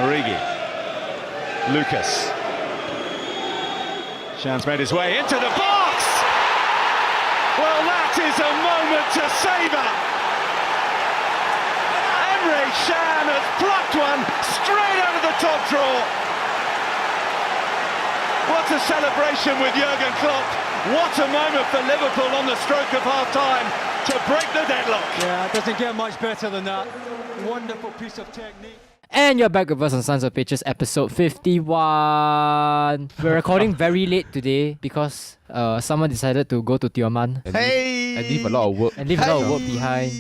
Origi. Lucas. Shan's made his way into the box! Well, that is a moment to savour! Emre Can has plucked one straight out of the top drawer! What a celebration with Jurgen Klopp! What a moment for Liverpool on the stroke of half-time to break the deadlock! Yeah, it doesn't get much better than that. Wonderful piece of technique. And you're back with us on Sons of Pitches episode 51. We're recording very late today because someone decided to go to Tioman Hey! And leave a lot of work. behind.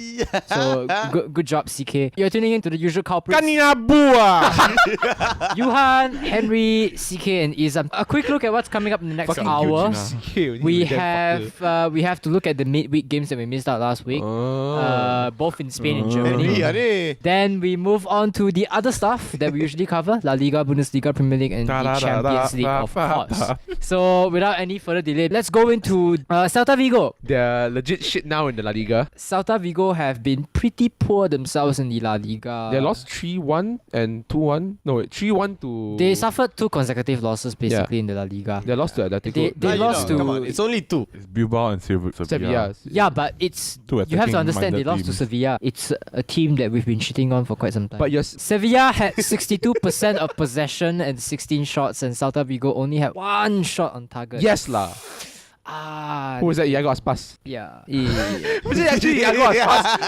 So good job, CK. You're tuning in to the usual culprits. Kanina bua! Yuhan, Henry, CK, and Izam. A quick look at what's coming up in the next hour. We have to look at the midweek games that we missed out last week. Both in Spain and Germany. Then we move on to the other stuff that we usually cover: La Liga, Bundesliga, Premier League, and the Champions League, of course. So without any further delay, let's go into Celta Vigo. They're legit shit now in the La Liga. Celta Vigo have been pretty poor themselves in the La Liga. They lost 3-1 and 2-1. No, wait, 3-1 to... They suffered two consecutive losses basically in the La Liga. They lost to Atletico. They lost to... Come on, it's only two. It's Bilbao and Sevilla. Yeah, but it's... Two You have to understand they attacking-minded lost to teams. Sevilla. It's a team that we've been shitting on for quite some time. But Sevilla had 62% of possession and 16 shots, and Celta Vigo only had one shot on target. yes lah. Ah, Who was that? Iago Aspas. yeah. Was it actually Iago Aspas?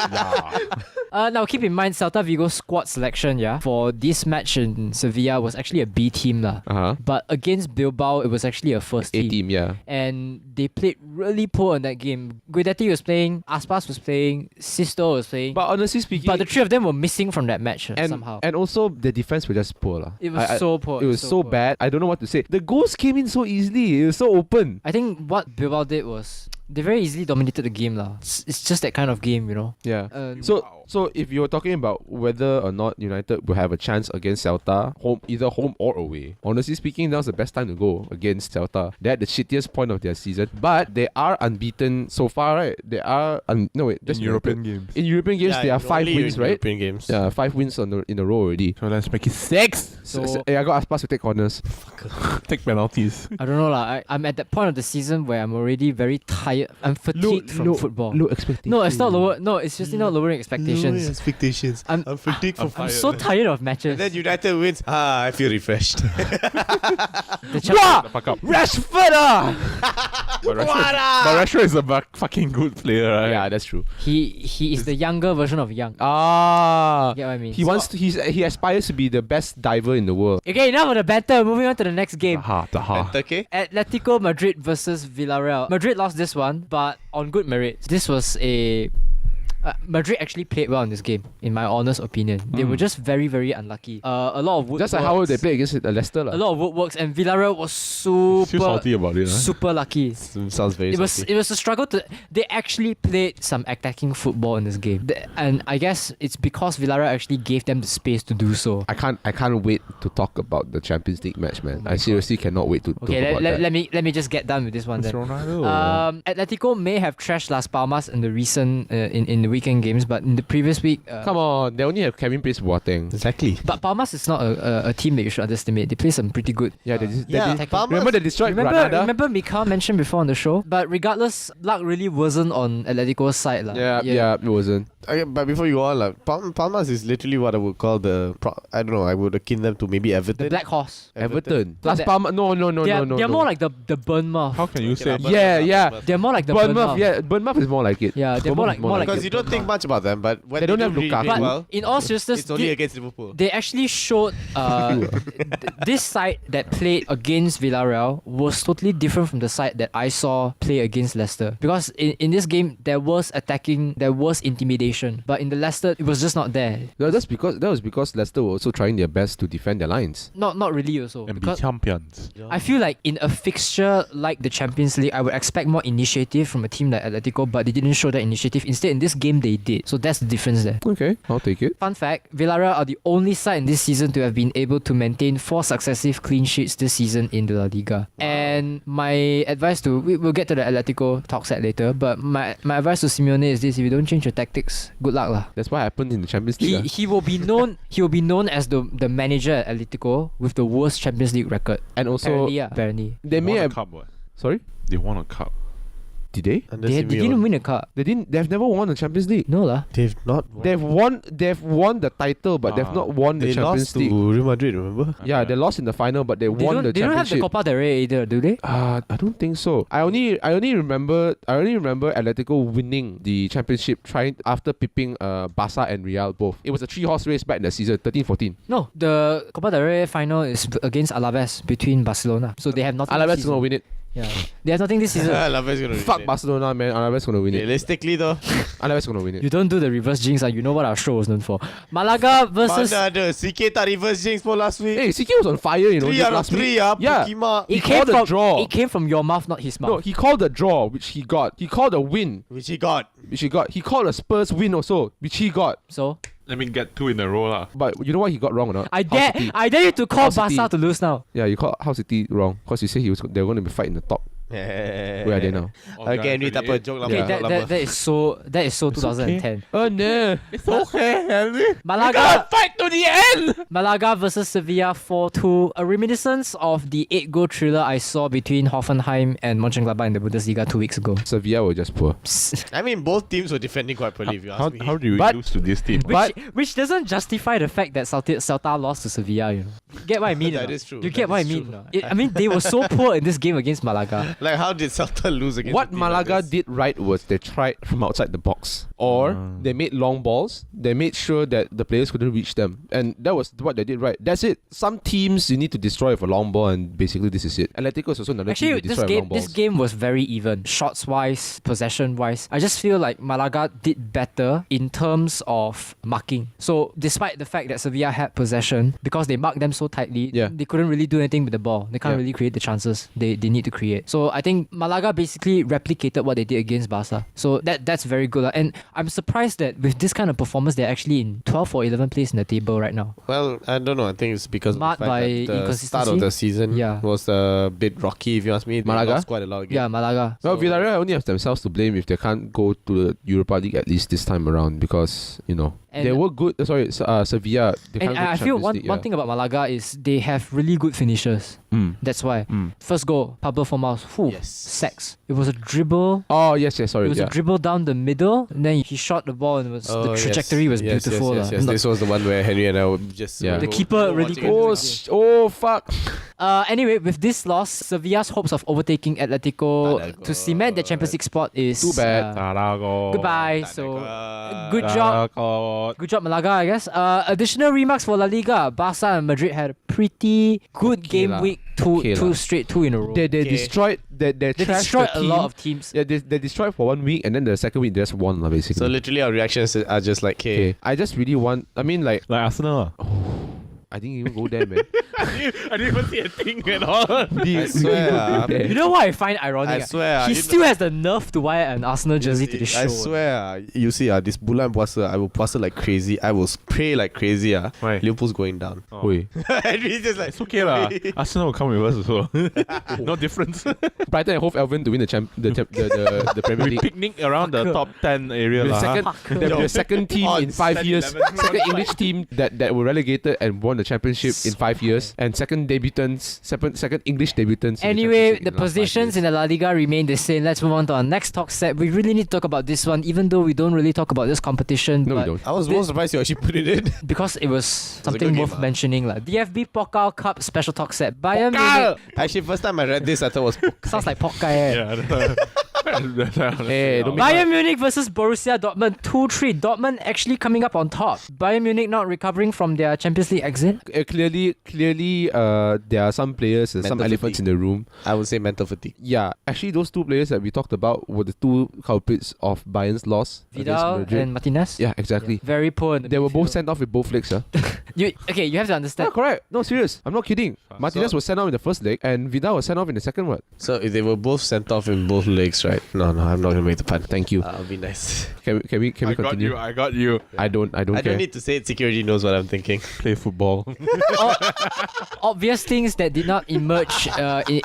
Now keep in mind Celta Vigo's squad selection, for this match in Sevilla was actually a B team lah. But against Bilbao, it was actually a first A team. team, yeah. And they played really poor in that game. Guidetti was playing, Aspas was playing, Sisto was playing. But honestly speaking... But the three of them were missing from that match somehow. And also, the defense was just poor lah. It was so poor. It was so poor. bad. I don't know what to say. The goals came in so easily. It was so open. I think what Bilbao did was they very easily dominated the game lah. It's just that kind of game, Yeah. So if you're talking about whether or not United will have a chance against Celta, either home or away, honestly speaking, now's the best time to go against Celta. They're at the shittiest point of their season, but they are unbeaten so far, right? They are Just European games. In European games, they are 5 wins, right? European games. Yeah, 5 wins in a row already. So let's make it 6. So I got Aspas to take corners. Take penalties. I don't know lah. I'm at that point of the season where I'm already very tired. I'm fatigued from football. Low expectations. No, it's not lower. No, it's just not lowering expectations. Expectations. I'm fatigued from I'm so tired of matches. And then United wins. I feel refreshed. The The fuck up. Rashford! But Rashford is a fucking good player, right? Yeah, that's true. he is the younger version of Young. Ah, You get what I mean? He aspires to be the best diver in the world. Okay, enough of the banter. Moving on to the next game. Okay. Atletico Madrid versus Villarreal. Madrid lost this one, but on good merits. This was a... Madrid actually played well in this game, in my honest opinion. They were just very, very unlucky. A lot of woodworks. Just like how they play against Leicester. A lot of woodworks, and Villarreal was super... Feel salty about it, huh? Super lucky. Sounds very It was a struggle to... They actually played some attacking football in this game. And I guess it's because Villarreal actually gave them the space to do so. I can't wait to talk about the Champions League match, man. I seriously cannot wait to talk about that. Let me just get done with this one then. Ronaldo. Atletico may have trashed Las Palmas in the recent... in the weekend games, but in the previous week... Come on, they only have Kevin Prince Boateng. Exactly. But Palmas is not a team that you should underestimate. They play some pretty good... Palmas. Remember they destroyed Granada? Remember Mika mentioned before on the show? But regardless, luck really wasn't on Atletico's side. Yeah, it wasn't. Okay, but before you go on, Palmas is literally what I would call I don't know, I would akin them to maybe Everton. The Black Horse. Everton. Las Palmas. No. They're more like the Bournemouth. How can you say? Yeah. They're more like the Bournemouth. Yeah, Bournemouth is more like it. Yeah, they're more like Because you don't think much about them, but when They don't have really Lukaku. play But well, in all seriousness, it's only against Liverpool. they actually showed this side that played against Villarreal was totally different from the side that I saw play against Leicester. Because in this game, there was attacking, there was intimidation. But in the Leicester, it was just not there. No, that was because Leicester were also trying their best to defend their lines. Not really also. And be Because champions. I feel like in a fixture like the Champions League, I would expect more initiative from a team like Atletico, but they didn't show that initiative. Instead, in this game, game they did. So that's the difference there. Okay, I'll take it. Fun fact, Villarreal are the only side in this season to have been able to maintain 4 successive clean sheets this season in the La Liga. Wow. And my advice to, we'll get to the Atletico talk set later, but my advice to Simeone is this: if you don't change your tactics, good luck lah. That's what happened in the Champions League. He will be known as the manager at Atletico with the worst Champions League record. And also, apparently. They may won have... a cup, what? Sorry? They won a cup. Did they? They didn't win a cup. They've never won the Champions League. No lah. They've not. They've won the title, but they've not won the They Champions lost League. to Real Madrid, remember? Yeah, they lost in the final, but they won the They don't have championship. the Copa del Rey either, do they? I don't think so. I only remember Atletico winning the championship after pipping Barca and Real both. It was a 3-horse race back in the season 13-14. No, the Copa del Rey final is against Alaves between Barcelona. So they have nothing. Alaves this is gonna season. win it. Yeah, they have nothing this season. Alaves gonna win Fuck it. Barcelona, man. Alaves gonna win it. Realistically though, Alaves gonna win it. You don't do the reverse jinx. You know what our show was known for. Malaga versus. Mana ada CK tak reverse jinx for last week. Hey, CK was on fire, you know. 3 out of last 3 week. yeah. Yeah. It called came a from draw. It came from your mouth, not his mouth. No, he called a draw, which he got. He called a win, Which he got. which he got. He called a Spurs win also, which he got. So Let me get 2 in a row lah. But you know what he got wrong or not? I Hull City. dare you to call Hull City. Barca to lose now. Yeah, you called House City wrong because you said they were going to be fighting the top. Where are they now? Okay, ni tak apa, joke Okay, lama. that is so 2010. Oh no! It's okay, Henry. Malaga Fight to the end! Malaga versus Sevilla 4-2, a reminiscence of the 8-goal thriller I saw between Hoffenheim and Mönchengladbach in the Bundesliga 2 weeks ago. Sevilla were just poor. I mean, both teams were defending quite poorly, if you ask me. How do you But- lose to this team? Which doesn't justify the fact that Celta lost to Sevilla, you know. Get what I mean? That or not? is true. You That get what I is mean? true. or not? I mean, they were so poor in this game against Malaga. Like, how did Celta lose against What a team like Malaga this? did right was they tried from outside the box. Or they made long balls. They made sure that the players couldn't reach them. And that was what they did right. That's it. Some teams you need to destroy with a long ball, and basically this is it. Atletico is also another team Actually, to destroy with long balls. this game was very even, shots wise, possession wise. I just feel like Malaga did better in terms of marking. So despite the fact that Sevilla had possession, because they marked them so tightly, Yeah. they couldn't really do anything with the ball. They can't really create the chances they need to create. So I think Malaga basically replicated what they did against Barca. So that's very good. And I'm surprised that with this kind of performance, they're actually in 12th or 11th place in the table right now. Well, I don't know. I think it's because of the Marred fact by that the inconsistency? start of the season Yeah. was a bit rocky, if you ask me. They Malaga? lost quite a lot of games. Yeah, Malaga. Well, So- Villarreal only have themselves to blame if they can't go to the Europa League at least this time around because, you know, And- they were good. Sevilla. They And can't go I to feel Champions one League, one thing about Malaga is they have really good finishers. That's why. First goal, Pablo Formaus. Yes. Sex. It was a dribble. Oh, yes, sorry. It was yeah. a dribble down the middle, and then he shot the ball, and it was, the trajectory was beautiful. Yes. lah. This was the one where Henry and I were just... Yeah. The keeper really watching good. it. Oh, fuck. Anyway, with this loss, Sevilla's hopes of overtaking Atletico to cement their Champions League spot is Too bad. goodbye. So good job. Good job, Malaga, I guess. Additional remarks for La Liga. Barca and Madrid had a pretty good game lah. week. Okay Two lah. straight, 2 in a row. They destroyed. They They trashed destroyed the a lot team. of teams. Yeah, they destroyed for 1 week, and then the second week they just won, lah, basically. So literally our reactions are just like, hey, okay, I just really want. I mean, like, Like Arsenal. I didn't even go there, man. I didn't even see a thing at all. I swear. You know what I find ironic? I swear. He you still has the nerve to wear an Arsenal jersey to the show. I swear. You see, this bulan puasa, I will puasa like crazy. I will pray like crazy. Why? Liverpool's going down. Wait, And he's just like, It's okay lah. Arsenal will come with us also. No difference. Brighton and Hove Albion to win the Premier We League. picnic around the top 10 area The lah. second, they're the second team in Odds. 5 years. 11. Second English team that were relegated and won the championship in 5 years, and second English debutants. Anyway, the positions in the La Liga remain the same. Let's move on to our next talk set. We really need to talk about this one, even though we don't really talk about this competition. No, we but don't. I was more surprised you actually put it in. because it was something good game, worth mentioning. DFB-Pokal Cup special talk set. Bayern Munich. Actually, first time I read this, I thought it was Sounds like Pokai. Eh? Yeah. Hey, don't make Bayern Munich versus Borussia Dortmund 2-3. Dortmund actually coming up on top. Bayern Munich not recovering from their Champions League exit. Clearly, there are some players and some Mental elephants fatigue. in the room. I would say mental fatigue. Yeah, actually, those two players that we talked about were the two culprits of Bayern's loss against Vidal Madrid. and Martinez. Yeah, exactly. Very poor. In the They were both midfield. sent off with both legs. You have to Yeah, understand. correct. No, serious. I'm not kidding. Martinez was sent off in the first leg, and Vidal was sent off in the second one. So if they were both sent off in both legs, right? Alright. No, I'm not gonna make the pun. Thank you. I'll be nice. Can we continue? I got you. I don't I care. don't need to say it. Security knows what I'm thinking. Play football. Obvious things that did not emerge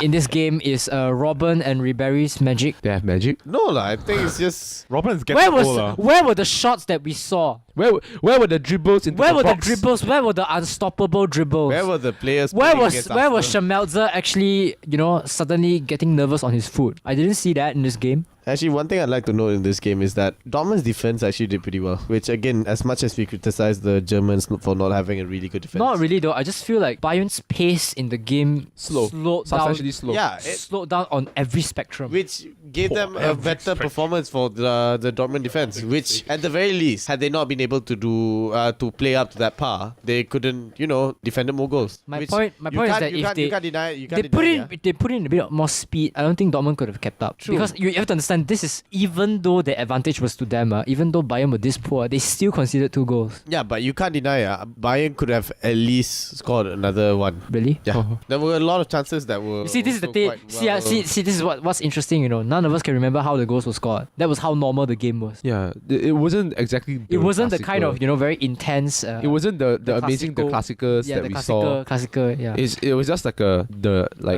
in this game is Robin and Ribéry's magic. They have magic. No lah. I think it's just. Robin's getting old. Where were the shots that we saw? Where were the dribbles into Where the were the box? dribbles? Where were the unstoppable dribbles? Where were the players? Where playing was against Schmelzer actually, suddenly getting nervous on his foot? I didn't see that in this game. Actually, one thing I'd like to note in this game is that Dortmund's defense actually did pretty well. Which, again, as much as we criticize the Germans for not having a really good defense. Not really though. I just feel like Bayern's pace in the game slowed down. Substantially slow. Yeah, Slowed down on every spectrum. which gave them a better performance for the Dortmund defense. Which, at the very least, had they not been able to do to play up to that par, they couldn't, defend more goals. My Which point you is can't- that you if can't- they you can't deny it. You they can't put deny, in they put in a bit more speed, I don't think Dortmund could have kept up. True. Because you have to understand, this is even though the advantage was to them, even though Bayern were this poor, they still conceded 2 goals. Yeah, but you can't deny Bayern could have at least scored another one. Really? Yeah, there were a lot of chances that were. You see, this is the also thing. quite See, this is what's interesting. None of us can remember how the goals were scored. That was how normal the game was. Yeah, it wasn't exactly. It wasn't the kind classical. of very intense. It wasn't the amazing classicals yeah, that the we classical, saw. yeah. It was just like a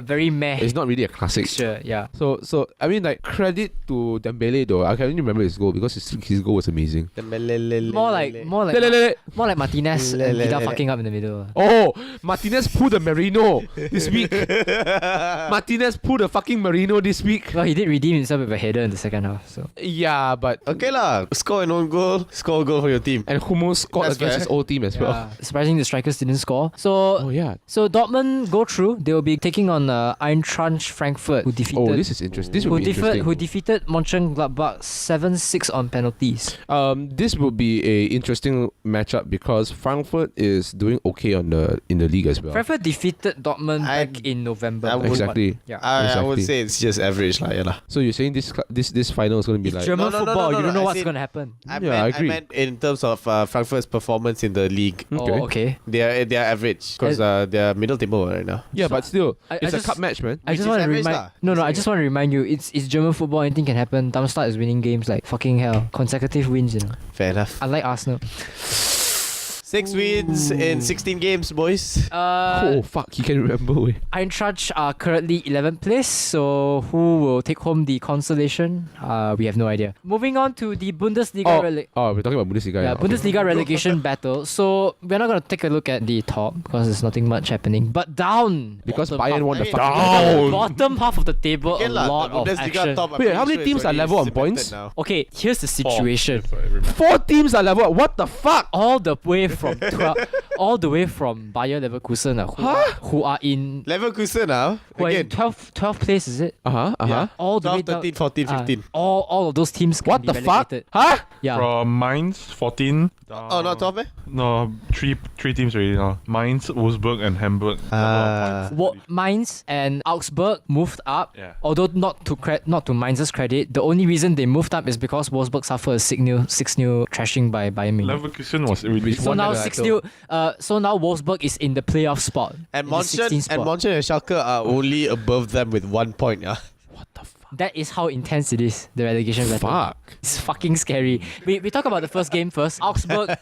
very meh. It's not really a classic. Sure, yeah. So I mean, like, credit to Dembele though. I can only remember his goal because his goal was amazing. More like Martinez and Vidal fucking up in the middle. Oh, Martinez pulled the Merino this week. Martinez pulled the fucking Merino this week. Well, he did redeem himself with a header in the second half. So Yeah, but Okay lah, score an own goal, score a goal for your team. and Hummels scored That's against fair. his old team as well. yeah. Surprisingly, the strikers didn't score. So Oh yeah. So Dortmund go through. They will be taking on Eintracht Frankfurt, who defeated. Oh, this is interesting. This will be interesting. Who defeated Mönchengladbach 7-6 on penalties. This will be a interesting matchup because Frankfurt is doing okay in the league as well. Frankfurt defeated Dortmund back in November. I would- Exactly. Yeah. I would Exactly. say it's just average lah, yeah lah. So you're saying this final is going to be It's like German No, no, no, football. no, You no, don't know I what's said- going to happen. I agree. I meant in terms of Frankfurt's performance in the league. Okay. Oh, okay. They are average because they are middle table right now. Yeah, but still, I it's a just- cup match, man. I Which just is want to average remind. lah. No, I just want to remind you. It's German football. Anything can happen. Darmstadt is winning games like fucking hell. Consecutive wins, Fair enough. Unlike Arsenal. 6 wins in 16 games, boys. Oh fuck, you can remember. Wait. Eintracht are currently 11th place, so who will take home the consolation? We have no idea. Moving on to the Bundesliga. We're talking about Bundesliga. Yeah, Okay. Bundesliga relegation battle. So we're not gonna take a look at the top because there's nothing much happening. But down Because bottom Bayern half- won the I mean, fucking Down. bottom half of the table, Okay a lah, lot the of Bundesliga action. top, I'm Wait, pretty how many sure teams it's are already level on cemented points? now. Okay, here's the situation. 4 teams are level. What the fuck? All the way from all the way from Bayer Leverkusen, who are in Leverkusen now. who are in Again. 12th place, is it? Yeah. All the way 12, down. 13, 14, 15. All of those teams can What be the fuck? relegated. Huh? Yeah. From Mainz, 14. Oh, not 12, eh? No, three teams already now. Mainz, Wolfsburg, and Hamburg. Mainz and Augsburg moved up. Yeah. Although not to Mainz's credit, the only reason they moved up is because Wolfsburg suffered a 6-0 trashing by Bayern Munich. Leverkusen was really So now 6-0. So now Wolfsburg is in the playoff spot. And in the 16th spot. Monchen and Schalke are only above them with 1 point. Yeah. That is how intense it is, the relegation battle. Fuck. It's fucking scary. We talk about the first game first. Augsburg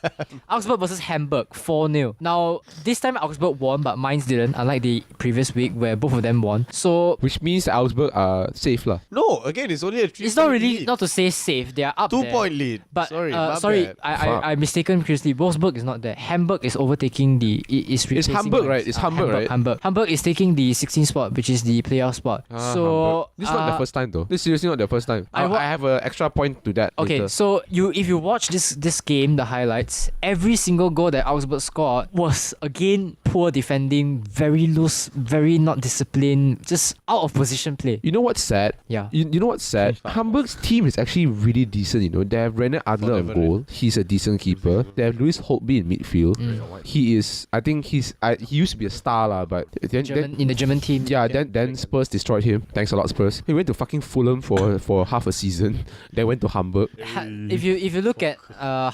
versus Hamburg, 4-0. Now, this time Augsburg won, but Mainz didn't, unlike the previous week where both of them won. So, Which means Augsburg are safe lah. No, again, it's only a 3 it's not really, not to say safe, they are up 2 there. point lead. But my bad. I mistaken previously. Wolfsburg is not there. Hamburg is overtaking It's Hamburg, right? It's Hamburg, right? Hamburg is taking the 16th spot, which is the playoff spot. So This is not the first time though. This is seriously not the first time. I have an extra point to that. Okay, later. so if you watch this game, the highlights, every single goal that Augsburg scored was again poor defending, very loose, very not disciplined, just out of position play. You know what's sad? Yeah. You know what's sad? Hamburg's team is actually really decent. You know, they have René Adler on goal. He's a decent keeper. They have Louis Holtby in midfield. He is. I think he used to be a star lah, but then In the German team. yeah, then Spurs destroyed him. Thanks a lot, Spurs. He went to fucking Fulham for half a season. Then went to Hamburg. If you look at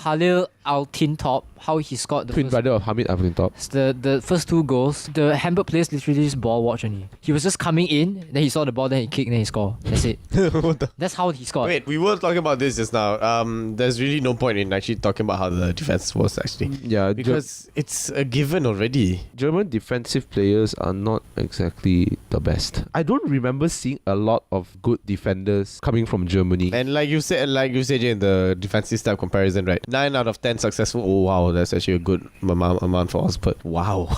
Halil Altintop, how he scored the Twin first. brother of Hamid up on top. The first 2 goals, the Hamburg players literally just ball watch only. He was just coming in, then he saw the ball, then he kicked, then he scored. That's it. That's how he scored. Wait, we were talking about this just now. There's really no point in actually talking about how the defense was actually. Yeah, Because it's a given already. German defensive players are not exactly the best. I don't remember seeing a lot of good defenders coming from Germany. And like you said, Jay, in the defensive style comparison, right? 9 out of 10 successful. Oh wow, that's actually a good amount for us. But wow,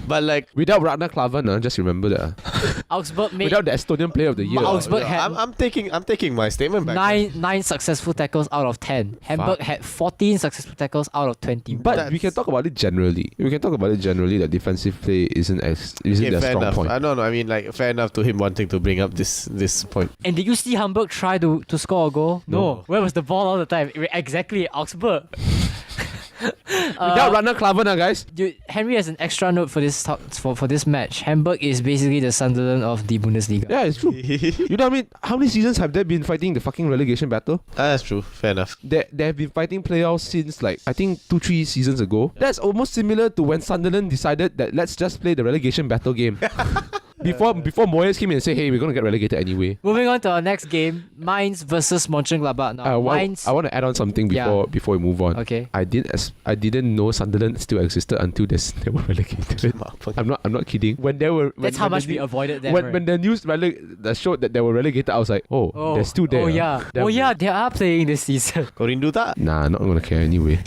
but like Without Ragnar Klavan, just remember that. Augsburg made Without the Estonian Player of the Year. Augsburg had I'm taking my statement back. nine successful tackles out of 10. Hamburg had 14 successful tackles out of 20. But we can talk about it generally. That defensive play isn't their fair strong enough. point. I don't know. I mean, like, fair enough to him wanting to bring up this point. And did you see Hamburg try to score a goal? No. Where was the ball all the time? Exactly, Augsburg. Without Ragnar Klavan, guys. Dude, Henry has an extra note for this for this match. Hamburg is basically the Sunderland of the Bundesliga. Yeah, it's true. You know what I mean? How many seasons have they been fighting the fucking relegation battle? That's true. Fair enough. They have been fighting playoffs since like I think 2-3 seasons ago. That's almost similar to when Sunderland decided that let's just play the relegation battle game. Before Moyes came in and said, hey, we're going to get relegated anyway. Moving on to our next game, Mainz versus Mönchengladbach. Now, Mainz. I want to add on something before we move on. Okay. I didn't know Sunderland still existed until they were relegated. I'm not kidding. That's how much we avoided them. When the news that showed that they were relegated, I was like, they're still there. Oh yeah, they are playing this season. Korindu tak? Nah, I'm not gonna care anyway.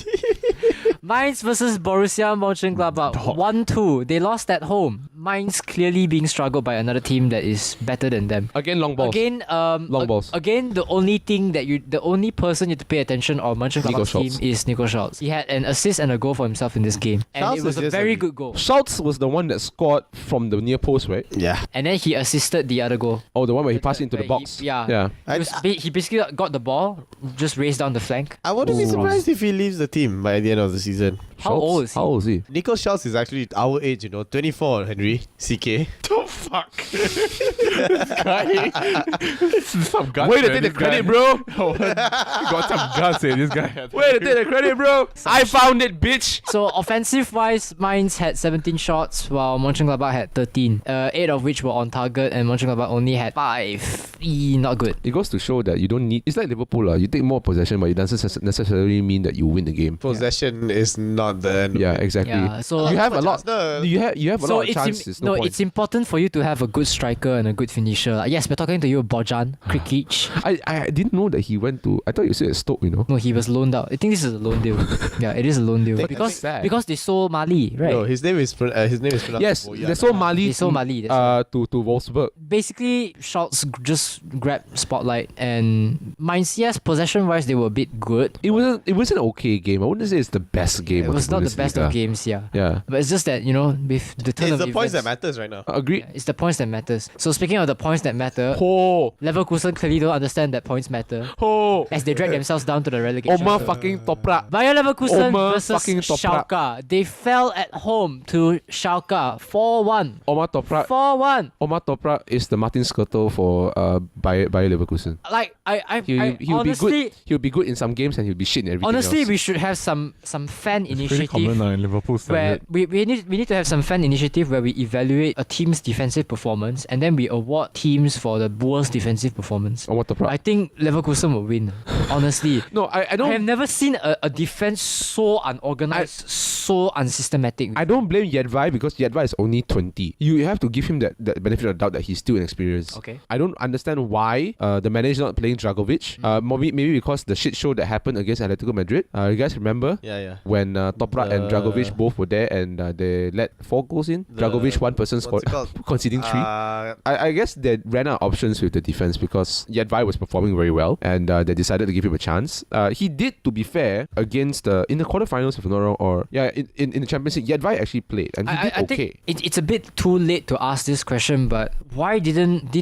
Mainz versus Borussia Mönchengladbach 1-2. They lost at home. Mainz clearly being struggled by another team that is better than them. Again, long balls. Long balls. Again, the only person you have to pay attention on Mönchengladbach's team is Nico Schultz. He had an assist and a goal for himself in this game, and Schultz it was is a just very a- good goal. Schultz was the one that scored from the near post, right? Yeah. And then he assisted the other goal. Oh, the one where he passed into the Where box. he basically got the ball, just raced down the flank. I wouldn't be surprised if he leaves the team by the end of the season. How old is he? How old is he? Nico Schultz is actually our age, 24, Henry. CK. Oh fuck! This guy. This is some guts. Way to man, take the this credit, guy. bro. Oh, got some guts, eh? This guy has. Way to take the credit, bro. I found it, bitch. So offensive-wise, Mainz had 17 shots while Mönchengladbach had 13. 8 of which were on target, and Mönchengladbach only had 5. Not good. It goes to show that you don't need. It's like Liverpool, you take more possession, but it doesn't necessarily mean that you win the game. Possession is not the end. Yeah, exactly. Yeah, so you have a lot. No. You have a so lot of it's chances. No point. it's important for you to have a good striker and a good finisher. Like, yes, we're talking to you, Bojan Krikic. I didn't know that he went to. I thought you said Stoke. No, he was loaned out. I think this is a loan deal. Yeah, it is a loan deal because they sold Mali, right? No, his name is pronounced Yes, Bojan. they sold Mali. They sold Mali, that's to Wolfsburg. Basically, Schultz just grabbed spotlight, and Mainz, yes, possession-wise, they were a bit good. It was an okay game. I wouldn't say it's the best game. It was not the best of games, yeah. Yeah. But it's just that, with the turn It's of the points that events- matters right now. Agreed. It's the points that matters. So speaking of the points that matter, Oh, Leverkusen clearly don't understand that points matter oh, as they drag themselves down to the relegation. Omar fucking Toprak. Bayer Leverkusen Omar versus fucking Toprak. Schalke. They fell at home to Schalke 4-1. Omar Toprak. 4-1. Omar Toprak is the Martin Skirtle for Bayer Leverkusen. Like He'll honestly, be good. He'll be good in some games and he'll be shit in everything honestly, else. we should have some fan Pretty initiative. common in Liverpool. Where we need to have some fan initiative where we evaluate a team's defensive performance and then we award teams for the worst defensive performance. Omar Toprak. I think Leverkusen will win. Honestly, No, I I have don't. never seen a defense so unorganized, so unsystematic. I don't blame Jedvai because Jedvai is only 20. You have to give him that benefit of the doubt that he's still inexperienced. Okay. I don't understand why the manager is not playing Dragovic. Maybe because the shit show that happened against Atletico Madrid. You guys remember? Yeah. When Toprak and Dragovic both were there and they let 4 goals in. Dragovic, one person scored, conceding 3. I guess they ran out of options with the defense because Jedvai was performing very well and they decided to give him a chance. He did, to be fair, against in the quarterfinals, if I'm not wrong, or in the Champions League, Jedvai actually played and he did I okay. think it's a bit too late to ask this question, but why didn't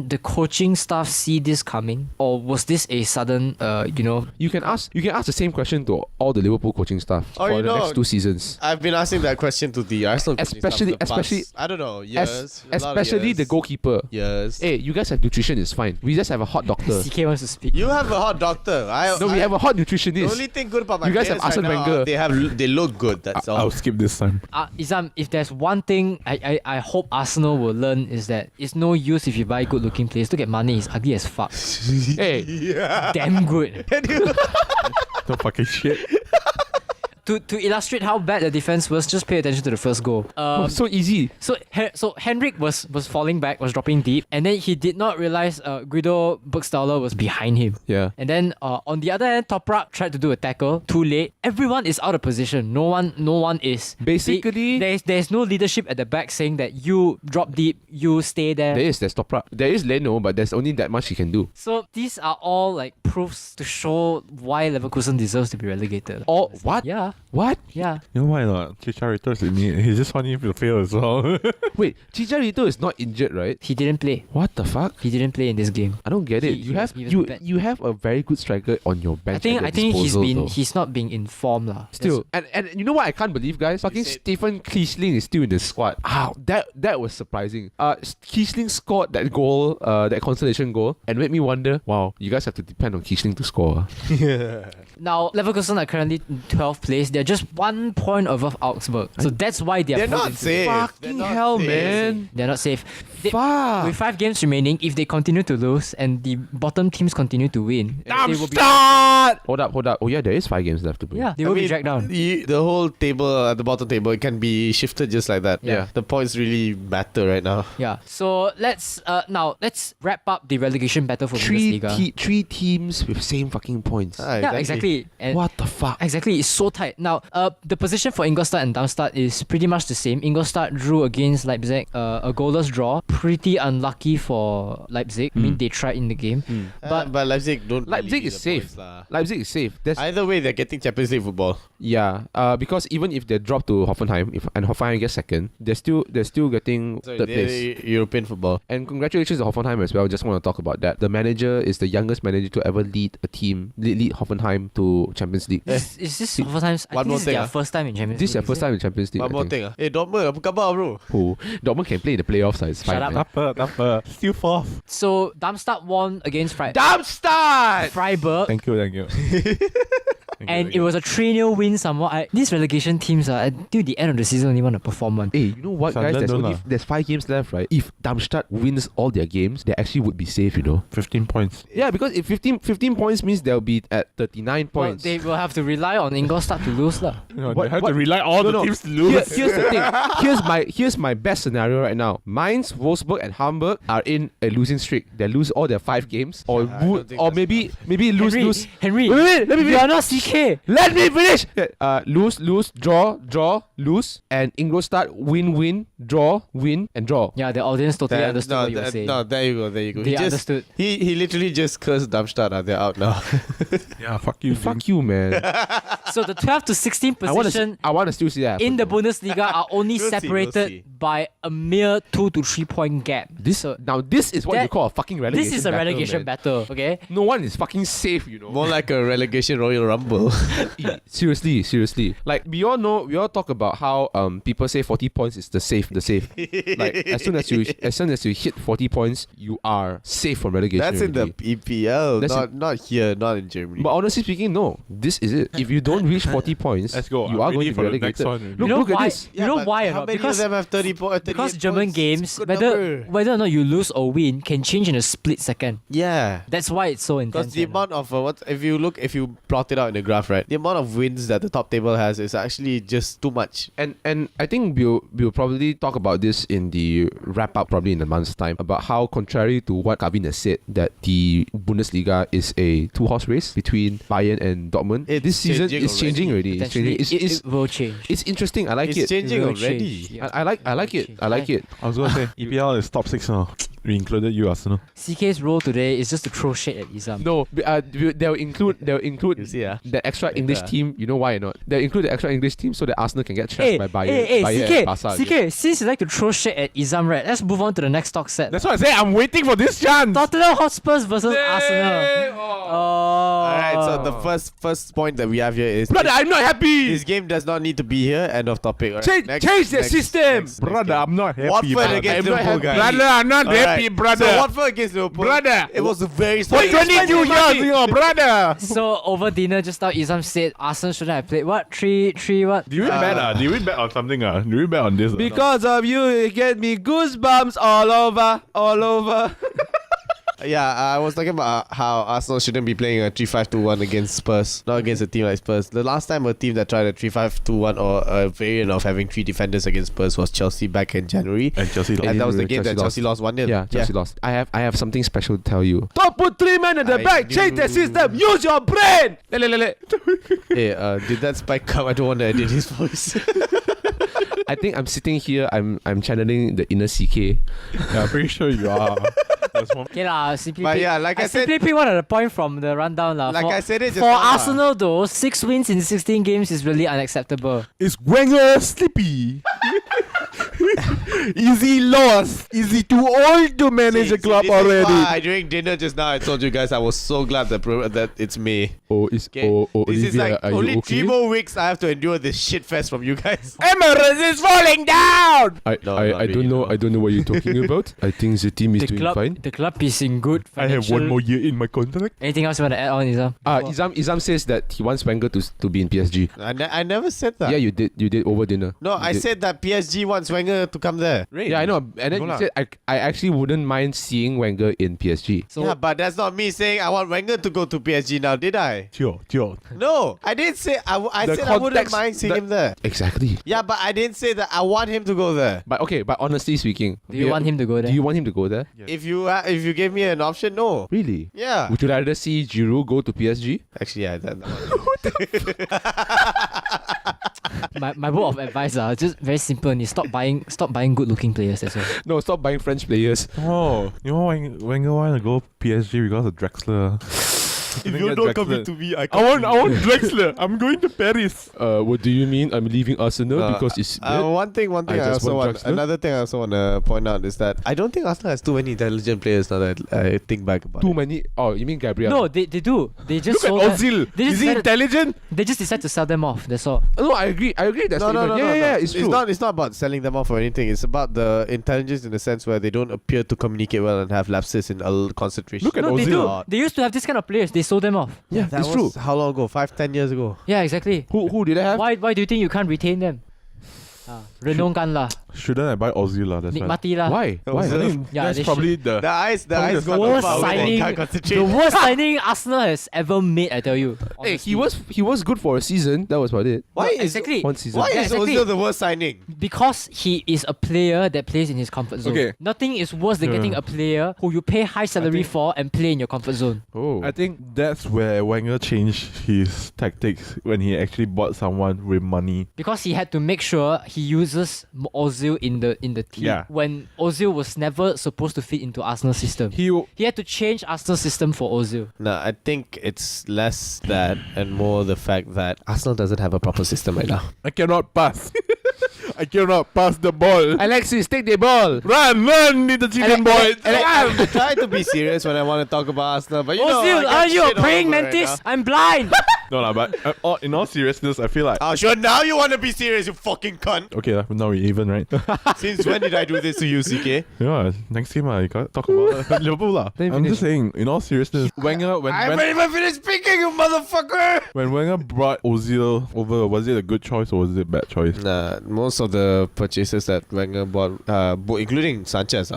the coaching staff see this coming, or was this a sudden You can ask the same question to all the Liverpool coaching staff. Or for the next 2 seasons. I've been asking that question to the Arsenal coaching staff Especially- for the past, especially- I don't know, years. a lot of Especially the years. goalkeeper. Yes. Hey, you guys have nutrition, it's fine. We just have a hot doctor. CK wants to speak. You have a hot doctor. We have a hot The nutritionist. only thing good about my You guys have players Arsene right now, Wenger. they look good. That's all. I'll skip this time. Isam, if there's one thing I hope Arsenal will learn is that it's no use if you buy good looking players. Look at Mane, he's ugly as fuck. Hey, Damn good. The fucking shit. To illustrate how bad the defense was, just pay attention to the first goal. so easy. So Henrik was falling back, was dropping deep, and then he did not realize Guido Burgstaller was behind him. Yeah. And then on the other hand, Toprak tried to do a tackle too late. Everyone is out of position. No one is. Basically- there's no leadership at the back saying that you drop deep, you stay there. There's Toprak. There is Leno, but there's only that much he can do. So these are all like proofs to show why Leverkusen deserves to be relegated. Oh, what? Yeah. What? Yeah. You know why not? Chicharito's in it. He just want him to fail as well. Wait, Chicharito is not injured, right? He didn't play. What the fuck? He didn't play in this game. I don't get it. He You have was bad. you have a very good striker on your bench. I think he's not being informed lah. Still, and you know what I can't believe, guys? Fucking Stefan Kiesling is still in the squad. Wow, that was surprising. Kiesling scored that goal, that consolation goal, and made me wonder. Wow, you guys have to depend on Kiesling to score. Now Leverkusen are currently in 12th place. They're just 1 point above Augsburg. So that's why They're not safe. Fucking hell, man. They're not safe. Fuck. With 5 games remaining, if they continue to lose and the bottom teams continue to win, they will be Hold up. Oh yeah, there is 5 games left to play. they will be dragged down. The whole table at the bottom table, it can be shifted just like that. Yeah. The points really matter right now. Yeah. So let's wrap up the relegation battle for Bundesliga. Three teams with same fucking points. Yeah, exactly. And What the fuck? exactly, it's so tight. Now, the position for Ingolstadt and Darmstadt is pretty much the same. Ingolstadt drew against Leipzig, a goalless draw. Pretty unlucky for Leipzig. I mean, they tried in the game. But Leipzig don't. Leipzig really is need the safe. points lah. Leipzig is safe. That's Either way, they're getting Champions League football. yeah. Because even if they drop to Hoffenheim, and Hoffenheim gets second, they're still getting Sorry, third they're place. European football. And congratulations to Hoffenheim as well. Just want to talk about that. The manager is the youngest manager to ever lead a team, lead Hoffenheim to Champions League. Is this Hoffenheim's? I One think more this is thing, their first time in Champions This is their League. first time in Champions League. One I more think. thing. Hey, Dortmund, apa khabar, bro? Who Dortmund can play in the playoffs. It's fine. Shut up. Man. Upper. Still fourth. So Darmstadt won against Darmstadt. Freiburg. Thank you. And it was a 3-0 win somewhat. These relegation teams are until the end of the season only want to perform one. Hey, you know what, guys? There's 5 games left, right? If Darmstadt wins all their games, they actually would be safe, you know. 15 points. Yeah, because if 15 points means they'll be at 39 Well, points. they will have to rely on Ingolstadt to lose lah. They have to rely all the teams to lose. Here's the thing. Here's my best scenario right now. Mainz, Wolfsburg, and Hamburg are in a losing streak. They lose all their 5 games, or maybe lose. Henry, Wait, let me you finish. are not CK. Let me finish. Lose, draw, lose, and Ingolstadt win, draw, win, and draw. Yeah, the audience totally understood what you were saying. No, there you go. They understood. He literally just cursed Darmstadt. They're out now. Yeah, fuck you. Fuck you, man. So the 12 to 16 position I want to still see that happen, in the though. Bundesliga are only We'll see, separated by a mere 2 to 3 point gap. This is what that- you call a fucking relegation. This is a relegation man. battle, okay? No one is fucking safe, you know. More like a relegation Royal Rumble. Seriously. Like we all talk about how people say 40 points is the safe. Like as soon as you hit 40 points, you are safe from relegation. That's in the already. EPL, That's not here, not in Germany. But honestly speaking, no. This is it. If you don't reach 40 points, Let's go. you I'm are going ready to be for the next relegated. one. Look at why? this. You know but why or how not? many Because of them have 30 points? because German games, whether or not you lose or win, can change in a split second. Yeah. That's why it's so intense. Because the amount of if you plot it out in the graph, right, the amount of wins that the top table has is actually just too much. And I think we'll probably talk about this in the wrap up probably in a month's time about how, contrary to what Kavin has said, that the Bundesliga is a 2-horse race between Bayern and Dortmund. This season is changing already. It's changing. it will change. It's interesting. I like It's it. changing It will already. change, yeah. I like it. I like it. I was gonna say EPL is top 6 now. We included you, Arsenal. CK's role today is just to throw shit at Isam. No, they'll include You see, the extra English team. You know why or not? They'll include the extra English team so that Arsenal can get trashed by Bayern. Bayern and Barca again. CK, since you like to throw shit at Isam, right? Let's move on to the next talk set. That's why I say I'm waiting for this chance. Tottenham Hotspurs versus Arsenal. Alright, So the first point that we have here is Brother, I'm not happy. this game does not need to be here. End of topic. Right? Change the system. Brother, I'm not happy. Watford brother. against I'm not Liverpool, happy. guys. Brother, I'm not happy, brother. So Watford against Liverpool. Brother. It was a very For 22 years, you know, brother. So over dinner just now, Isam said Arsenal shouldn't have played what? Three what? Did we bet? Did we bet on something? Did we bet on this? Because of you, it get me goosebumps all over. Yeah, I was talking about how Arsenal shouldn't be playing a 3-5-2-1 against Spurs, not against a team like Spurs. The last time a team that tried a 3-5-2-1 or a variant of having 3 defenders against Spurs was Chelsea back in January. And Chelsea lost. And that was the game Chelsea that Chelsea lost 1-0. Yeah, Chelsea lost. I have something special to tell you. Don't put 3 men at the back. Change the system. Use your brain. Hey, did that spike come? I don't want to edit his voice. I think I'm sitting here. I'm channeling the inner CK. Yeah, I'm pretty sure you are. That's one. Okay lah, simply But pick, yeah, like I said- simply pick one of the point from the rundown lah. Like For- I said it just for now lah. Arsenal though, 6 wins in 16 games is really unacceptable. Is Wenger sleepy? Is he lost? Is he too old to manage a club this is already? why during dinner just now I told you guys I was so glad that it's May. Oh, is Okay? oh This is Olivia, like are only you 3 okay? more weeks I have to endure this shit fest from you guys. Emirates is falling down. No, I not don't really, know. no. I don't know what you're talking about. I think the team is doing fine. The club is in good I have financial. 1 more year in my contract. Anything else you want to add on, Isam? Izam says that he wants Wenger to be in PSG. I never said that. Yeah, you did over dinner. No, You I did. said that PSG wants Wenger to come there. Yeah, I know. And then No you lah. said I actually wouldn't mind seeing Wenger in PSG. So Yeah, but that's not me saying I want Wenger to go to PSG now, did I? Chill. No, I didn't say I The said I wouldn't context- mind seeing the- him there. Exactly. Yeah, but I didn't say that I want him to go there. But honestly speaking, do you want him to go there? Do you want him to go there? If you gave me an option, no. Really? Yeah. Would you rather see Giroud go to PSG? Actually, yeah. my word of advice just very simple. And stop buying good looking players as well. No, stop buying French players. Oh, you know Wenger want to go PSG because of Drexler. If you're not coming to me, I want Drexler. I'm going to Paris. What do you mean? I'm leaving Arsenal because it's bad? one thing I I just also want want Draxler. another thing I also want to point out is that I don't think Arsenal has too many intelligent players now that I think back about Too it. many. Oh, you mean Gabriel? No, they do. They just Look at sold them. Ozil. They just Is he decided- intelligent? They just decide to sell them off. That's all. No, I agree. That's No, yeah, it's true. It's not about selling them off or anything. It's about the intelligence in the sense where they don't appear to communicate well and have lapses in concentration. Look at No, they Ozil. do. They used to have this kind of players. They sold them off. Yeah, That it's was true. How long ago? 5-10 years ago. Yeah, exactly. Who did I have? Why do you think you can't retain them? Renungkan lah. Shouldn't I buy Ozil lah? That's Nick why. Mati lah. Why? I Why? think Yeah, that's they probably the. The eyes Probably got the too worst far away, they signing- can't concentrate. The worst signing Arsenal has ever made, I tell you. Hey, Honestly. he was good for a season. That was about it. Why No, is exactly. One season. Why Yeah, is exactly. Ozil the worst signing? Because he is a player that plays in his comfort zone. Okay. Nothing is worse than Yeah. getting a player who you pay high salary think- for and play in your comfort zone. Oh. I think that's where Wenger changed his tactics when he actually bought someone with money. Because he had to make sure he uses Ozil in the team Yeah. when Ozil was never supposed to fit into Arsenal's system. He He had to change Arsenal's system for Ozil. No, I think it's less that and more the fact that Arsenal doesn't have a proper system right now. I cannot pass. I cannot pass the ball. Alexis, take the ball. Run, little chicken boy. I try to be serious when I want to talk about Arsenal, but you know, Ozil, I get are you a shit all praying over mantis? right I'm blind. No lah, but in all seriousness, I feel like now. Oh, sure, now you want to be serious, you fucking cunt. okay lah, now we even, right? Since when did I do this to you, CK? Yeah, next game you gotta talk about Liverpool lah. Then I'm finish. just saying, in all seriousness, Wenger I haven't even finished speaking, you motherfucker! when Wenger brought Ozil over, was it a good choice or was it a bad choice? Nah, most of the purchases that Wenger bought, including Sanchez,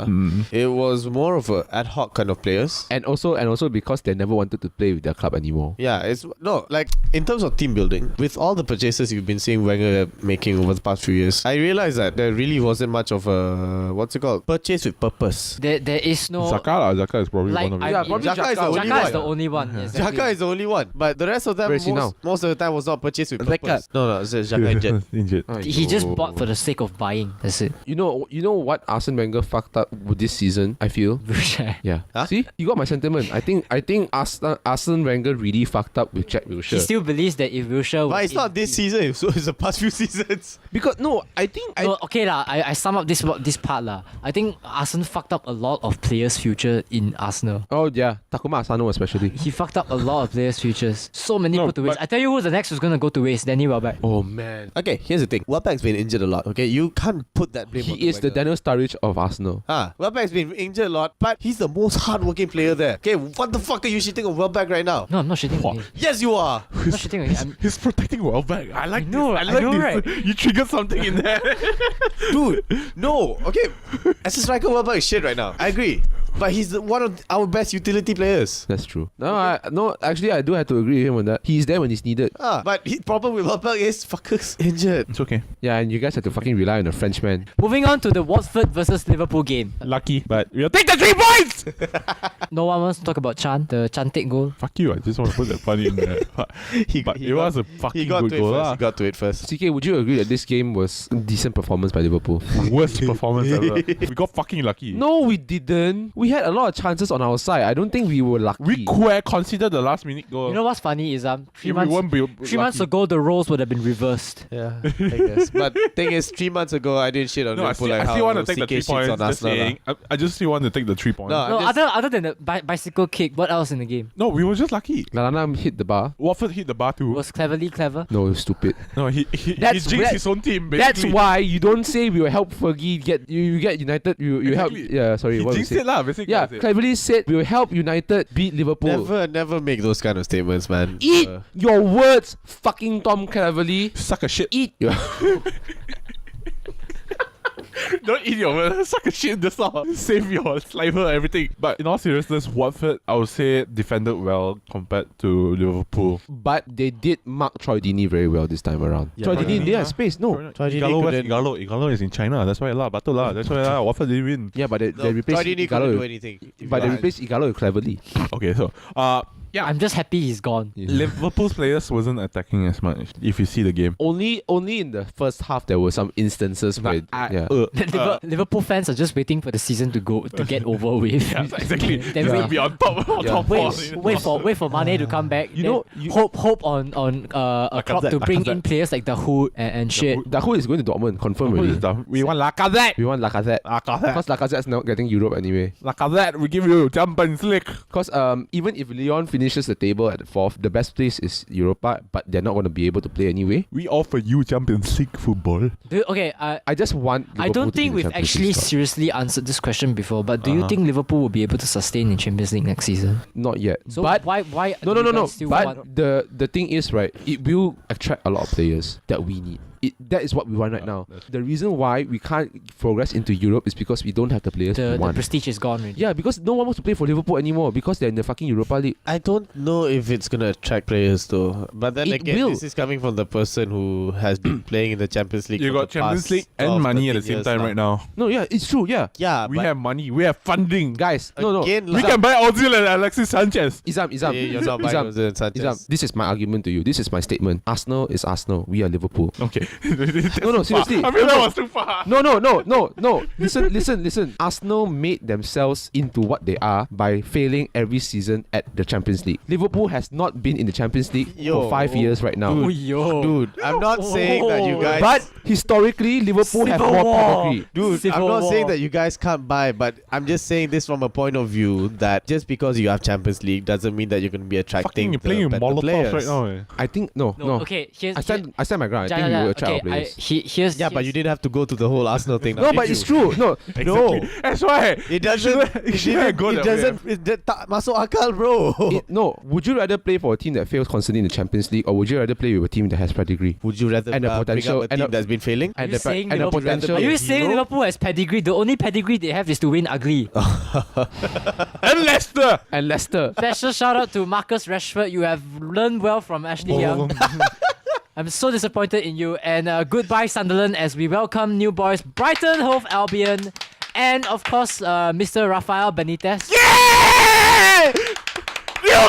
it was more of a ad hoc kind of players. And also because they never wanted to play with their club anymore. Yeah, it's no, like in terms of team building, with all the purchases you've been seeing Wenger making over the past few years, I realized that there really wasn't much of a purchase with purpose. There is no. Zaka is probably Like, one of I- it. Yeah, probably Xhaka is the Xhaka. only Xhaka one. is the only one. Exactly. Xhaka is the only one, but the rest of them Where is he now? most of the time was not purchased with Red purpose. No, it's Xhaka injured. Injured. He just bought for the sake of buying. That's it. You know what Arsene Wenger fucked up with this season, I feel? Yeah. Huh? See? You got my sentiment. I think Arsene Wenger really fucked up with Jack Wilshere. Wilshere. He still believes that if Wilshere was But it's not this season, so it's the past few seasons. Because no, I think No, okay lah. I sum up this part lah. I think Arsenal fucked up a lot of players' future in Arsenal. Oh yeah, Takuma Asano especially. He fucked up a lot of players' futures. So many No, put to waste. but- I tell you who the next was gonna go to waste. Danny Welbeck. Oh man, Okay, here's the thing. Welbeck's been injured a lot, okay? You can't put that blame on he is the Wenger. Daniel Sturridge of Arsenal. Welbeck's been injured a lot, but he's the most hardworking player there. Okay, what the fuck are you shitting on Welbeck right now? No, I'm not shitting on him. Yes, you are. I'm not shitting on him. He's protecting Welbeck. I like know, this. I like know, this. right? You triggered something in there. Dude, no. Okay, as a striker, Welbeck is shit right now. I agree. But he's one of our best utility players. That's true. No, actually, I do have to agree with him on that. He's there when he's needed. But the problem with Welbeck is fuckers injured. It's okay. Yeah, and you guys have to fucking rely on a Frenchman. Moving on to the Watford versus Liverpool game. Lucky, but we'll take the 3 points! No one wants to talk about Chan, the Chantic goal. Fuck you, I just want to put that funny in there. But it was a fucking He got good to it goal. first. He got to it first. CK, would you agree that this game was a decent performance by Liverpool? Worst performance ever. We got fucking lucky. No, we didn't. We had a lot of chances on our side. I don't think we were lucky. We could have considered the last minute goal. You know what's funny is If we won't be 3 months lucky. ago the roles would have been reversed. Yeah, I guess. But thing is, 3 months ago, I didn't shit on No, I Liverpool still, like I still how want to take the CK 3 shits points. on Just Arsenal lah. saying. I just still want to take the 3 points. No, No, I'm just- other than the bicycle kick, what else in the game? No, we were just lucky. Lalana hit the bar. Watford hit the bar too. Was cleverly clever. No, it was stupid. No, he That's- jinxed his own team. Basically. That's why you don't say we will help Fergie get you get United. You help. Exactly. Yeah, sorry. He What was jinxed it? it lah, basically. Yeah, that's it. cleverly said we will help United beat Liverpool. Never make those kind of statements, man. Eat your words, fucking Tom Cleverly. Suck a shit. Eat your. Don't eat your words. Suck a shit in the saw. Save your saliva, everything. But in all seriousness, Watford, I would say, defended well compared to Liverpool. But they did mark Troy Deeney very well this time around. Yeah, Troy but- Deeney didn't have space. No. Troy Deeney Igalo, where's couldn't- Igalo? Igalo is in China. That's why lah. Batul lah. That's why lah. Watford didn't win. Yeah, but they No, replaced Troy Deeney couldn't do Igalo. anything. But they replaced Igalo cleverly. Okay, so yeah, I'm just happy he's gone. Liverpool's players wasn't attacking as much. If you see the game, Only in the first half there were some instances where Liverpool fans are just waiting for the season to get over with. yeah, exactly. Then They'll wait- be on top. Top four. Wait for Mane to come back. You then know, you- hope on a club to bring in players like the Hood and shit. Dahoud is going to Dortmund, confirm already. We want Lacazette. We want Lacazette. Because Lacazette's not getting Europe anyway. Lacazette, we give you Champions League. Because even if Lyon finishes the table at the 4th, the best place is Europa, but they're not going to be able to play anyway. We offer you Champions League football. Okay, I just want Liverpool I don't to be in think the we've Champions actually League spot. seriously answered this question before, but do you think Liverpool will be able to sustain in Champions League next season? Not yet. So but why no. do you guys still But want- the thing is, right, it will attract a lot of players that we need. That is what we want right now. The reason why we can't progress into Europe is because we don't have the players we the want. prestige is gone already. Yeah, because no one wants to play for Liverpool anymore because they're in the fucking Europa League. I don't know if it's gonna attract players though. But then It again, will. this is coming from the person who has been playing in the Champions League. You for got the Champions past League 12, and money at the 13 same years time right now. No, yeah, it's true. Yeah, Yeah, We but have money. We have funding. guys, no. again, We like- can buy Ozil and Alexis Sanchez. Izam. You're not buying Ozil and Sanchez. Izam, this is my argument to you. This is my statement. Arsenal is Arsenal. We are Liverpool. Okay. No, seriously. I mean, that was too far. No. Listen. Arsenal made themselves into what they are by failing every season at the Champions League. Liverpool has not been in the Champions League for 5 years right now. Dude, I'm not saying that you guys. But historically, Liverpool have Civil more war. pedigree. Dude, Civil I'm not war. saying that you guys can't buy, but I'm just saying this from a point of view that just because you have Champions League doesn't mean that you're going to be attracting Fucking, you're the playing better Molotovs players. right now. Eh. I think no. Okay, here's I stand my ground. I think we will attract our players. here's Yeah, but you didn't have to go to the whole Arsenal thing. now, No, did but you? it's true. No. Exactly. That's why. It doesn't. You shouldn't go that way. It tak masuk akal, bro. No. Would you rather play for a team that fails constantly in the Champions League, or would you rather play with a team that has pedigree? Would you rather And the bring potential- up a and team the- that's been failing? And you the saying and the Liverpool- potential. Are you hero? saying Liverpool has pedigree? The only pedigree they have is to win ugly. And Leicester. And Leicester. Special shout out to Marcus Rashford. You have learned well from Ashley Young. I'm so disappointed in you. And goodbye, Sunderland, as we welcome new boys Brighton, Hove Albion, and of course, Mr. Rafael Benitez. Yeah!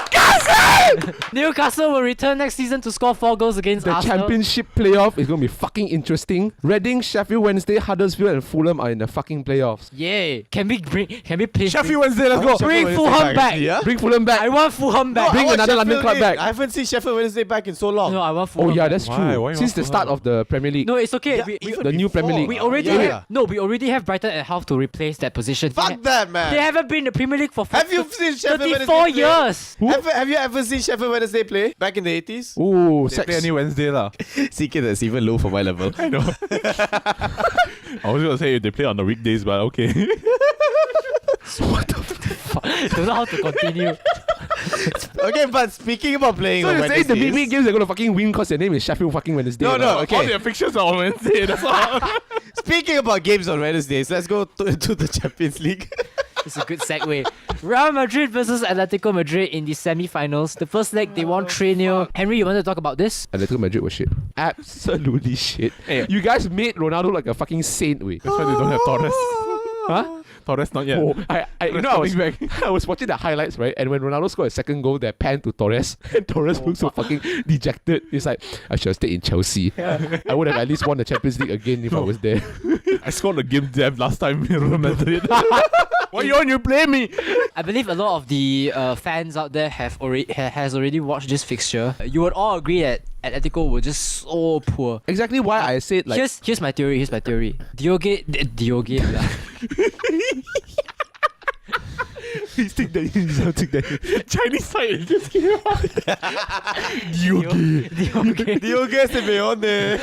Newcastle will return next season to score 4 goals against The Arsenal. championship playoff is going to be fucking interesting. Reading, Sheffield Wednesday, Huddersfield and Fulham are in the fucking playoffs. Yay! Can we please Sheffield Wednesday, let's go. bring Fulham back? Yeah? Bring Fulham back. I want Fulham back. Bring another London club back. I haven't seen Sheffield Wednesday back in so long. No, I want Oh Fulham. yeah, back. that's Why? true. Why you Since want the start Fulham? of the Premier League. No, it's okay. Yeah, we, the new Premier League. we already Yeah. we already have Brighton at half to replace that position. Fuck that, man. They haven't been in the Premier League for Have you seen Sheffield 34 Wednesday play? years. Have you ever seen Sheffield Wednesday play back in the 80s? Ooh, They sex. play any Wednesday lah. CK, that's even low for my level. I know. I was gonna say they play on the weekdays, but okay. What the fuck? Don't know how to continue. Okay, but speaking about playing So on you're saying the Wednesdays, midweek games are gonna fucking win because their name is Sheffield fucking Wednesday? No, right? no, Okay. All their fixtures are on Wednesday. That's all. speaking about games on Wednesdays, let's go to the Champions League. It's a good segue. Real Madrid versus Atletico Madrid in the semi-finals. The first leg, they won 3-0. Henry, you want to talk about this? Atletico Madrid was shit. Absolutely shit. Hey. You guys made Ronaldo like a fucking saint, we. That's why they don't have Torres. Huh? Torres not yet. Oh, you know, I was, Coming back. I was watching the highlights, right? And when Ronaldo scored a second goal, they panned to Torres, and Torres looked so fucking dejected. It's like, I should have stayed in Chelsea. I would have at least won the Champions League again if I was there. I scored a game dev last time in Real Madrid. Why you play me? I believe a lot of the fans out there has already watched this fixture. You would all agree that Atletico were just so poor. Exactly why I said like Here's my theory. Diogo. Please take that. Chinese side is just came out. Diogo Simeone.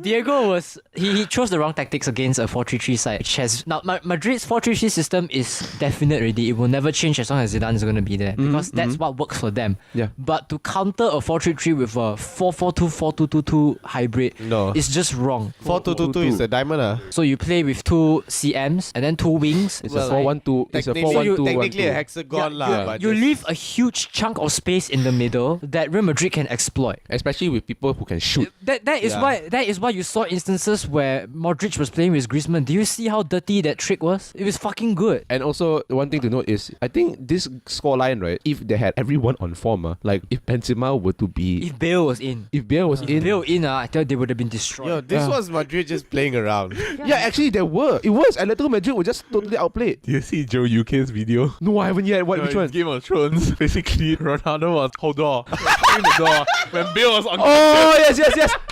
Diego was he chose the wrong tactics against a 4-3-3 side, which has now Madrid's 4-3-3 system is definite already. It will never change as long as Zidane is going to be there because that's what works for them. Yeah. But to counter a 4-3-3 with a 4-4-2, 4-2-2-2 hybrid, No. it's just wrong. 4-2-2-2 is a diamond. So you play with 2 CMs and then 2 wings. it's Well, a 4-1-2. It's a Technically, 4-1-2. technically a 1-2. hexagon lah. you, but you just- leave a huge chunk of space in the middle that Real Madrid can exploit. Especially with people who can shoot. That is why you saw instances where Modric was playing with Griezmann. Do you see how dirty that trick was? It was fucking good. And also, one thing to note is, I think this scoreline, right, if they had everyone on form, like if Benzema were to be... If Bale was in, If Bale was in... I thought they would have been destroyed. Yo, this was Madrid just playing around. Yeah, actually, there were. It was. Atletico Madrid were just totally outplayed. Do you see Joe UK's video? No, I haven't yet. Which No, one? it's Game of Thrones. Basically, Ronaldo was hold door, in the door when Bale was on. Oh yes.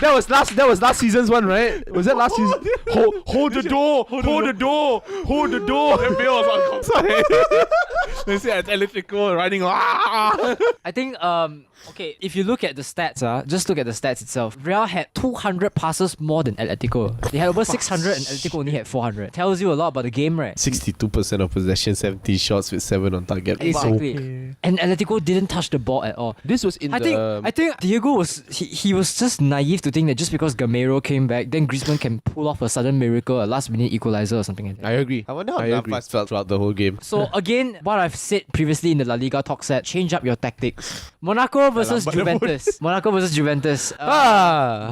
That was last season's one, right? Was that last season? Hold the door. Hold the door. Hold the door. When Bale was on side. They say Atletico running. I think okay, if you look at the stats, just look at the stats itself. Real had 200 passes more than Atletico. They had over 600 and Atletico only had 400. Tells you a lot about the game, right? 62% of possession, 70 shots with 7 on target. Exactly. And Atletico didn't touch the ball at all. This was in I think Diego was he was just naive to think that just because Gamero came back, then Griezmann can pull off a sudden miracle, a last minute equalizer or something like that. I agree. I wonder how I agree. Navas felt throughout the whole game. So again, what I've said previously in the La Liga talk set, change up your tactics. Monaco versus Juventus. Monaco versus Juventus.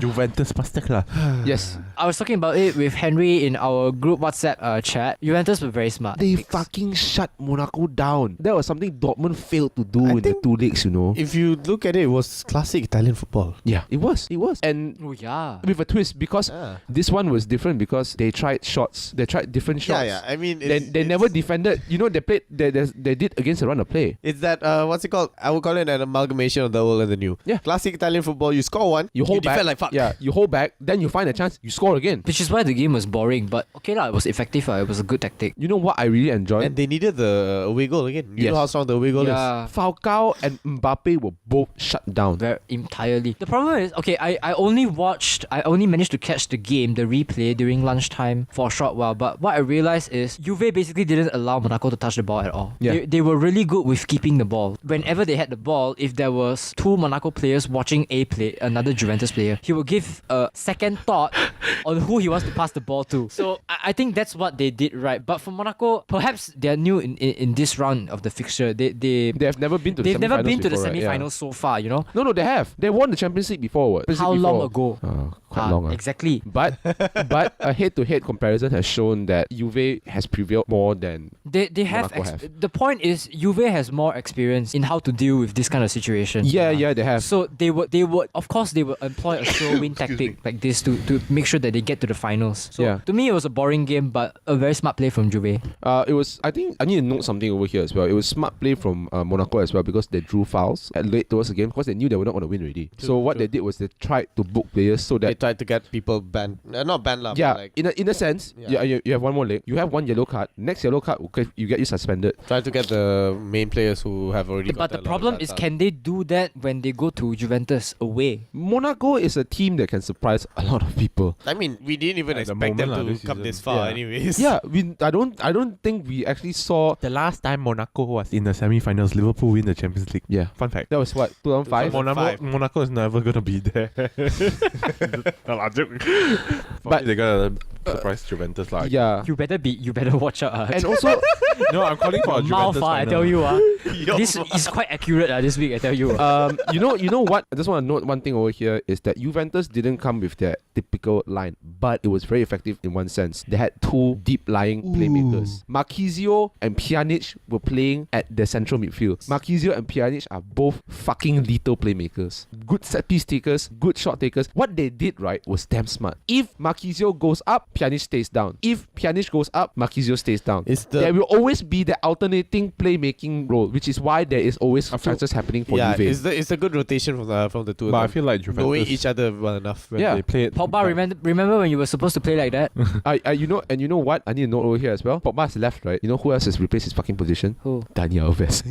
Juventus pastek lah. Yes. I was talking about it with Henry in our group WhatsApp chat. Juventus were very smart. They fucking shut Monaco down. That was something Dortmund failed to do in the think 2 leagues, you know. If you look at it, it was classic Italian football. Yeah, it was. And Oh yeah. with a twist because this one was different because they tried shots. They tried different shots. Yeah. I mean, They never defended. You know, they played. They did against the run of play. It's that, what's it called? I would call it an amalgamation of the old and the new. Yeah. Classic Italian football, you score one, You hold back. defend like fuck. Yeah, you hold back. Then you find a chance. You score again. Which is why the game was boring, but okay lah, it was effective. It was a good tactic. You know what I really enjoyed? And they needed the away goal again. You Yes. know how strong the away goal is? Yeah. Falcao and Mbappe were both shut down. Very entirely. The problem is, okay, I only managed to catch the game, the replay during lunchtime for a short while, but what I realized is Juve basically didn't allow Monaco to touch the ball at all. Yeah. They were really good with keeping the ball. Whenever they had the ball, if there was 2 Monaco players watching another Juventus player, he would give a second thought on who he wants to pass the ball to. So I think that's what they did right. But for Monaco, perhaps they're new in this round of the fixture. They have never been to the they've never been to the before, right? semi-finals so far, you know? No, they have. They won the Champions League before. What? How long ago? Quite long. Exactly. But a head-to-head comparison has shown that Juve has prevailed more than They have, the point is Juve has more experience in how to deal with this kind of situation. Yeah, they have. So they would of course they would employ a show win tactic like this to make sure that they get to the finals. So to me it was a boring game, but a very smart play from Juve. It was. I think I need to note something over here as well. It was smart play from Monaco as well, because they drew fouls at late towards the game because they knew they were not going to win already. So what they did was they tried to book players so that they tried to get people banned. Not banned lah. Yeah, like, in a sense, you have one more leg. You have one yellow card. Next yellow card, you get you suspended. try to get the main players who have already. But the problem is, can they do that when they go to Juventus away? Monaco is a team that can surprise a lot of people. I mean, we didn't even expect them to come this far, anyways. Yeah, I don't think we actually saw. The last time Monaco was in the semi-finals, Liverpool win the Champions League. Yeah, Fun fact. that was what 2005. Monaco is never gonna be there. But they're gonna surprise Juventus like. Yeah, You better watch out. and also No, I'm calling for a mouth, Juventus I final. tell you, this is quite accurate this week. I tell you. you know what? I just want to note one thing over here is that Juventus didn't come with their typical line, but it was very effective in one sense. They had two deep-lying playmakers. Marquisio and Pjanic were playing at the central midfield. Marquisio and Pjanic are both fucking lethal playmakers. Good set-piece takers, good shot takers. What they did right was damn smart. If Marquisio goes up, Pjanic stays down. If Pjanic goes up, Marquisio stays down. There will always be the alternating playmaking role, which is why there is always chances happening for Juve. It's a good rotation from the two of But I them. feel like Juventus knowing each other well enough. when they play it. Pogba, remember when you were supposed to play like that? You know what? I need to note over here as well. Pogba is left, right? You know who else has replaced his fucking position? Who? Dani Alves.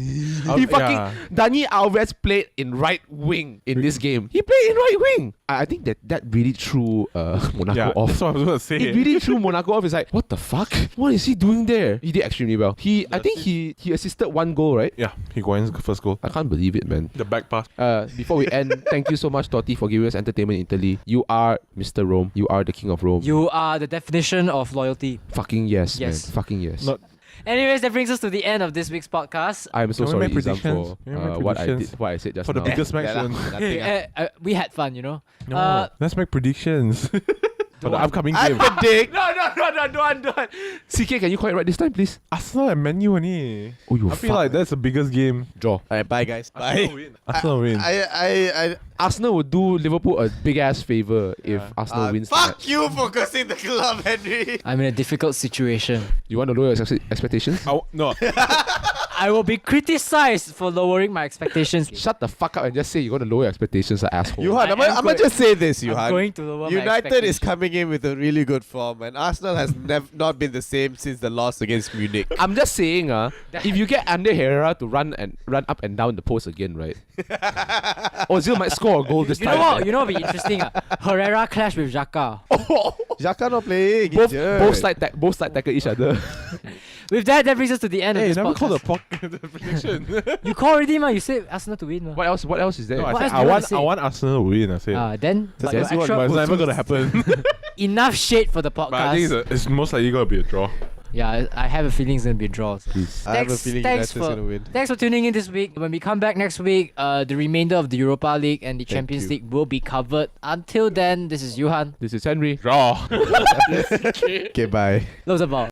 Dani Alves played in right wing in this game. He played in right wing. I think that really threw Monaco off. That's what I was gonna say. It really threw Monaco off. It's like, what the fuck? What is he doing there? He did extremely well. I think he assisted one goal, right? Yeah, Higuain's first goal. I can't believe it, man. The back pass. Before we end, thank you so much, Totti, for giving us entertainment in Italy. You are Mr. Rome. You are the king of Rome. You are the definition of loyalty. Fucking yes, Yes. man. Fucking yes. Not- Anyways, that brings us to the end of this week's podcast. I'm so Can we sorry, make Izam, for predictions? Can we make what I predictions? did, what I said just For the now. biggest match. We had fun, you know. No, let's make predictions for the upcoming I game. predict. No. CK, can you call it right this time, please? Arsenal and Man U only. Oh, you I feel like that's the biggest game. draw. Alright, bye guys. Bye. Arsenal win. Arsenal would do Liverpool a big ass favor if Arsenal wins. the Fuck match. you for cursing the club, Henry. I'm in a difficult situation. You want to lower your expectations? No. I will be criticized for lowering my expectations. Shut the fuck up and just say you're going to lower your expectations, asshole. Johan, I'm gonna just say this, I'm Johan. going to lower my United is expectations. coming in with a really good form, and Arsenal has not been the same since the loss against Munich. I'm just saying, if you get Ander Herrera to run up and down the post again, right? Ozil might score a goal this You time. know what? You know what would be interesting? Herrera clash with Xhaka. Xhaka not playing. Both slide tackle each other. With that brings us to the end Hey, you of this never podcast. called the prediction. You call already, man. You said Arsenal to win, man. What else is there? No, What I else said do you want to I say? want Arsenal to win. I said. Then but your But it's actual- never gonna happen. enough shade for the But I think podcast. it's most likely gonna be a draw. Yeah, I have a feeling it's gonna be a draw. So. I have a feeling United's gonna win. Thanks for tuning in this week. When we come back next week, the remainder of the Europa League and the Champions you. League will be covered. Until then, this is Johan. This is Henry. Draw. Okay, bye. Loves about.